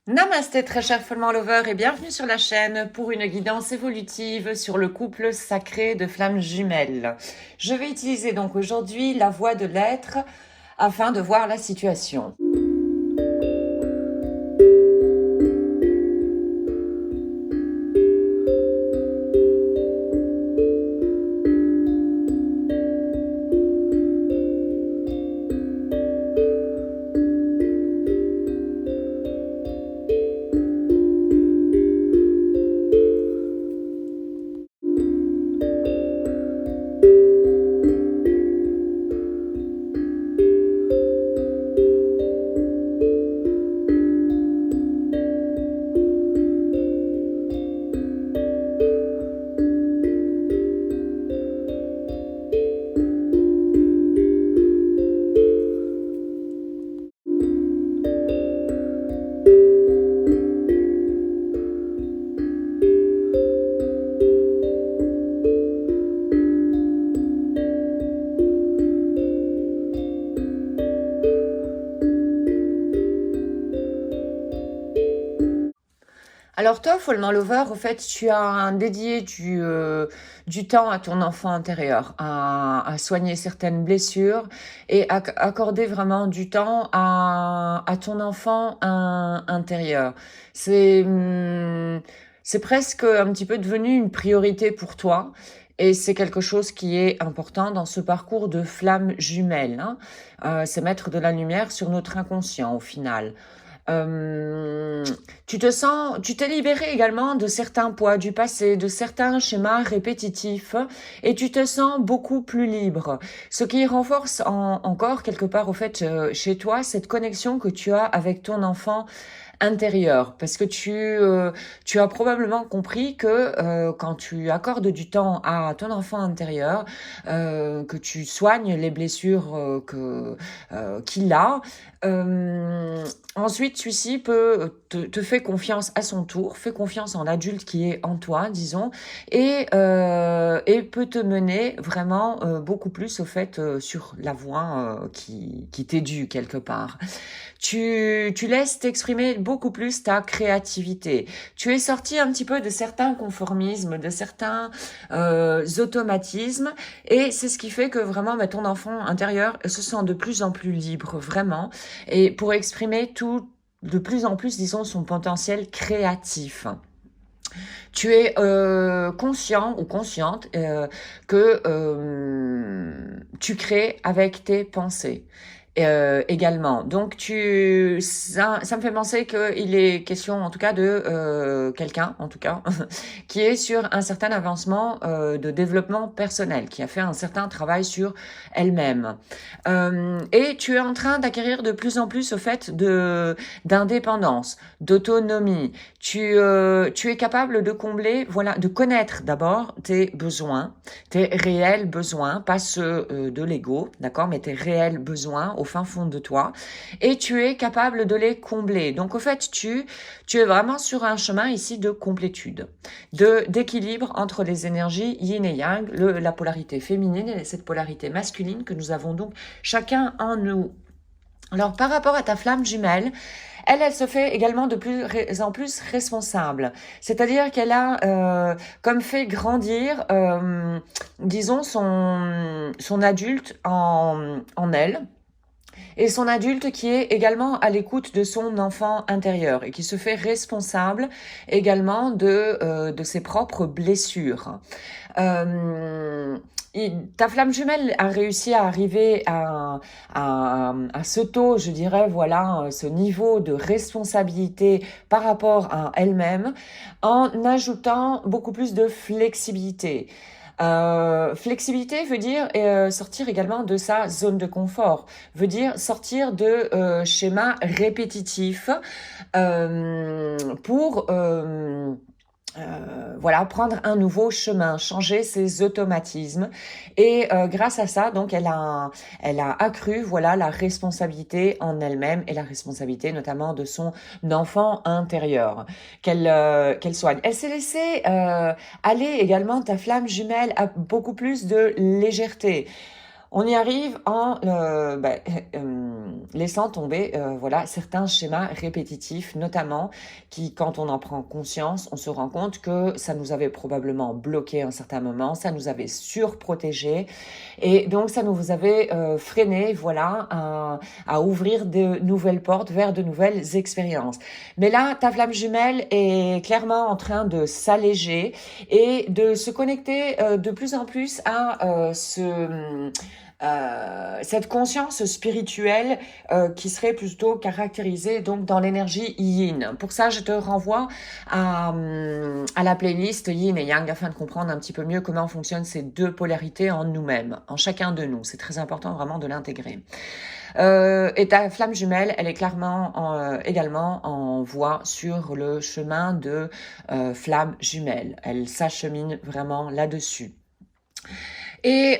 Namasté très cher Follement Lover et bienvenue sur la chaîne pour une guidance évolutive sur le couple sacré de flammes jumelles. Je vais utiliser donc aujourd'hui la voie de l'être afin de voir la situation. Alors toi, Follement Lover, au fait, tu as dédié du temps à ton enfant intérieur, à soigner certaines blessures et à accorder vraiment du temps à ton enfant intérieur. C'est c'est presque un petit peu devenu une priorité pour toi. Et c'est quelque chose qui est important dans ce parcours de flammes jumelles, hein. C'est mettre de la lumière sur notre inconscient au final. Euh, tu t'es libéré également de certains poids du passé, de certains schémas répétitifs, et tu te sens beaucoup plus libre. Ce qui renforce encore quelque part au fait chez toi cette connexion que tu as avec ton enfant intérieur, parce que tu as probablement compris que quand tu accordes du temps à ton enfant intérieur, que tu soignes les blessures qu'il a, ensuite celui-ci te fait confiance à son tour, fait confiance en l'adulte qui est en toi, disons, et peut te mener vraiment beaucoup plus au fait sur la voie qui t'est due quelque part. Tu laisses t'exprimer beaucoup plus ta créativité. Tu es sorti un petit peu de certains conformismes, de certains automatismes, et c'est ce qui fait que vraiment ton enfant intérieur se sent de plus en plus libre, vraiment, et pour exprimer tout de plus en plus, disons, son potentiel créatif. Tu es conscient ou consciente que tu crées avec tes pensées. Également. Donc ça me fait penser qu'il est question en tout cas de quelqu'un, en tout cas, qui est sur un certain avancement de développement personnel, qui a fait un certain travail sur elle-même. Et tu es en train d'acquérir de plus en plus au fait d'indépendance, d'autonomie. Tu es capable de combler, voilà, de connaître d'abord tes besoins, tes réels besoins, pas ceux de l'ego, d'accord, mais tes réels besoins au fin fond de toi, et tu es capable de les combler. Donc au fait, tu es vraiment sur un chemin ici de complétude, d'équilibre entre les énergies yin et yang, la polarité féminine et cette polarité masculine que nous avons donc chacun en nous. Alors par rapport à ta flamme jumelle, elle se fait également de plus en plus responsable. C'est-à-dire qu'elle a comme fait grandir, disons, son adulte en elle. Et son adulte qui est également à l'écoute de son enfant intérieur et qui se fait responsable également de ses propres blessures. Ta flamme jumelle a réussi à arriver à ce taux, je dirais, voilà, ce niveau de responsabilité par rapport à elle-même en ajoutant beaucoup plus de flexibilité. Flexibilité veut dire sortir également de sa zone de confort, veut dire sortir de schémas répétitifs pour voilà, prendre un nouveau chemin, changer ses automatismes. Et grâce à ça, donc, elle a accru, voilà, la responsabilité en elle-même et la responsabilité notamment de son enfant intérieur qu'elle soigne. Elle s'est laissée aller également, ta flamme jumelle, à beaucoup plus de légèreté. On y arrive en laissant tomber voilà, certains schémas répétitifs, notamment qui, quand on en prend conscience, on se rend compte que ça nous avait probablement bloqué à un certain moment, ça nous avait surprotégé et donc ça nous avait freiné voilà, à ouvrir de nouvelles portes vers de nouvelles expériences. Mais là, ta flamme jumelle est clairement en train de s'alléger et de se connecter de plus en plus à cette conscience spirituelle qui serait plutôt caractérisée donc dans l'énergie yin. Pour ça, je te renvoie à la playlist Yin et Yang afin de comprendre un petit peu mieux comment fonctionnent ces deux polarités en nous-mêmes, en chacun de nous. C'est très important vraiment de l'intégrer. Et ta flamme jumelle, elle est clairement également en voie sur le chemin de flamme jumelle. Elle s'achemine vraiment là-dessus. Et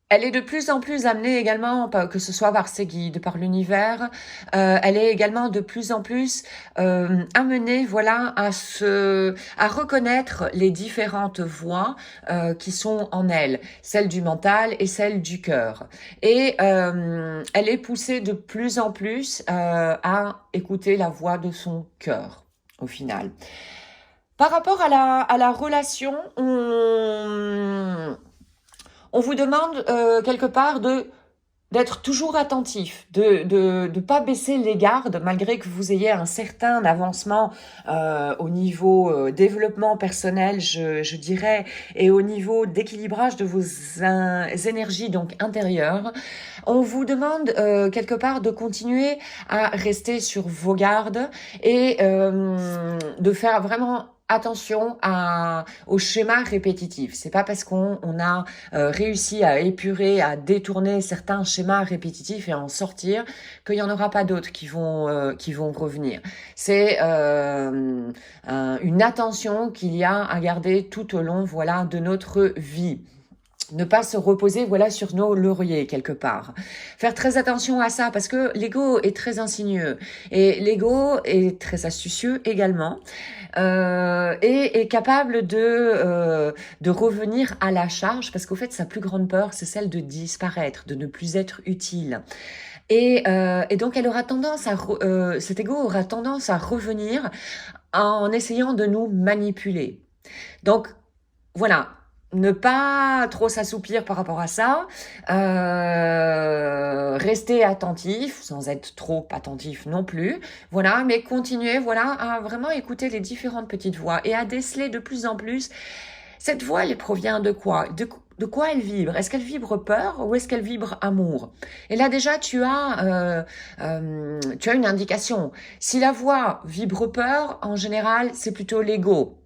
elle est de plus en plus amenée également, que ce soit par ses guides, par l'univers, elle est également de plus en plus amenée, voilà, à reconnaître les différentes voix qui sont en elle, celle du mental et celle du cœur. Et elle est poussée de plus en plus à écouter la voix de son cœur, au final. Par rapport à la relation, on vous demande quelque part d'être toujours attentif, de pas baisser les gardes malgré que vous ayez un certain avancement au niveau développement personnel, je dirais, et au niveau d'équilibrage de vos énergies donc intérieures. On vous demande quelque part de continuer à rester sur vos gardes et de faire vraiment attention au schéma répétitif. C'est pas parce qu'on a réussi à épurer, à détourner certains schémas répétitifs et à en sortir qu'il n'y en aura pas d'autres qui vont revenir. C'est une attention qu'il y a à garder tout au long voilà de notre vie. Ne pas se reposer voilà sur nos lauriers quelque part. Faire très attention à ça parce que l'ego est très insinueux et l'ego est très astucieux également et est capable de revenir à la charge parce qu'au fait sa plus grande peur c'est celle de disparaître, de ne plus être utile. Et donc elle aura tendance cet ego aura tendance à revenir en essayant de nous manipuler. Donc voilà, ne pas trop s'assoupir par rapport à ça, rester attentif, sans être trop attentif non plus, voilà, mais continuer, voilà, à vraiment écouter les différentes petites voix et à déceler de plus en plus cette voix, elle provient de quoi? De quoi elle vibre? Est-ce qu'elle vibre peur ou est-ce qu'elle vibre amour? Et là déjà, tu as une indication. Si la voix vibre peur, en général, c'est plutôt l'ego.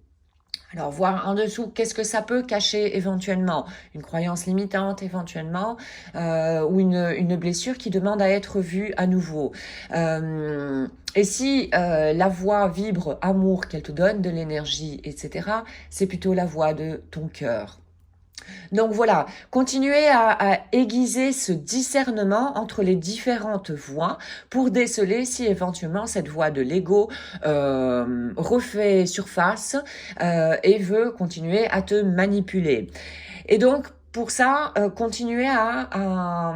Alors, voir en dessous, qu'est-ce que ça peut cacher éventuellement? Une croyance limitante éventuellement, ou une blessure qui demande à être vue à nouveau. Et si la voix vibre amour, qu'elle te donne de l'énergie, etc., c'est plutôt la voix de ton cœur. Donc voilà, continuez à aiguiser ce discernement entre les différentes voix pour déceler si éventuellement cette voix de l'ego refait surface et veut continuer à te manipuler. Et donc, pour ça, continuer à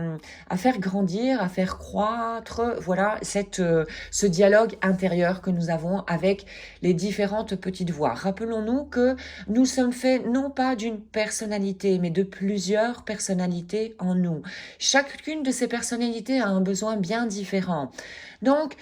faire grandir, à faire croître, voilà, ce dialogue intérieur que nous avons avec les différentes petites voix. Rappelons-nous que nous sommes faits non pas d'une personnalité, mais de plusieurs personnalités en nous. Chacune de ces personnalités a un besoin bien différent. Donc,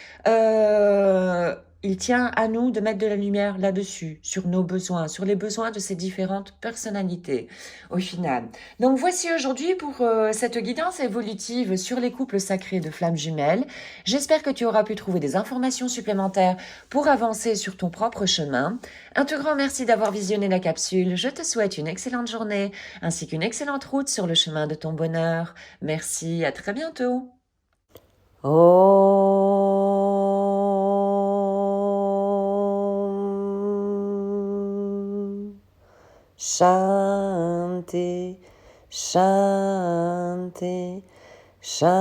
il tient à nous de mettre de la lumière là-dessus, sur nos besoins, sur les besoins de ces différentes personnalités, au final. Donc voici aujourd'hui pour cette guidance évolutive sur les couples sacrés de flammes jumelles. J'espère que tu auras pu trouver des informations supplémentaires pour avancer sur ton propre chemin. Un tout grand merci d'avoir visionné la capsule. Je te souhaite une excellente journée ainsi qu'une excellente route sur le chemin de ton bonheur. Merci, à très bientôt. Shanti, Shanti, Shanti.